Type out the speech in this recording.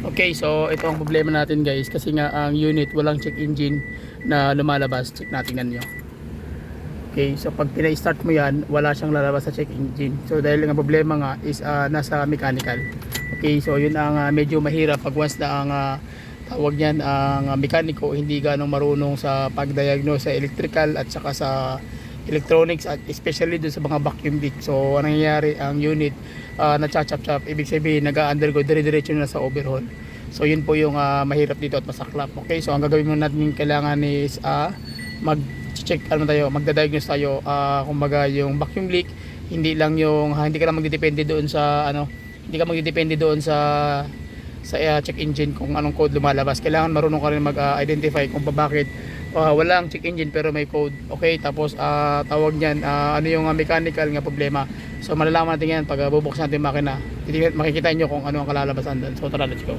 Okay, so ito ang problema natin guys, kasi nga ang unit walang check engine na lumalabas. Check natin nyo. Okay, so pag pina-start mo yan, wala siyang lalabas sa check engine. So dahil ang problema nga is nasa mechanical. Okay, so yun ang medyo mahirap pag once na ang tawag niyan ang mekaniko hindi ganong marunong sa pag-diagnose sa electrical at saka sa electronics, at especially dun sa mga vacuum leak. So anong nangyayari, ang unit na-chop-chop, ibig sabihin nag-undergo dire-diretso na sa overhaul. So yun po yung mahirap dito at masaklap. Okay, so ang gagawin mo natin kailangan is mag-check tayo, magda-diagnose tayo, kumbaga yung vacuum leak, hindi lang yung hindi ka lang magdedepende doon sa hindi ka magdedepende doon sa check engine kung anong code lumalabas. Kailangan marunong ka rin mag-identify kung bakit walang check engine pero may code. Okay, tapos tawag niyan ano yung mechanical nga problema. So malalaman natin yan pag bubuksan natin yung makina. Makikita niyo kung ano ang kalalabasan doon. So tara, let's go.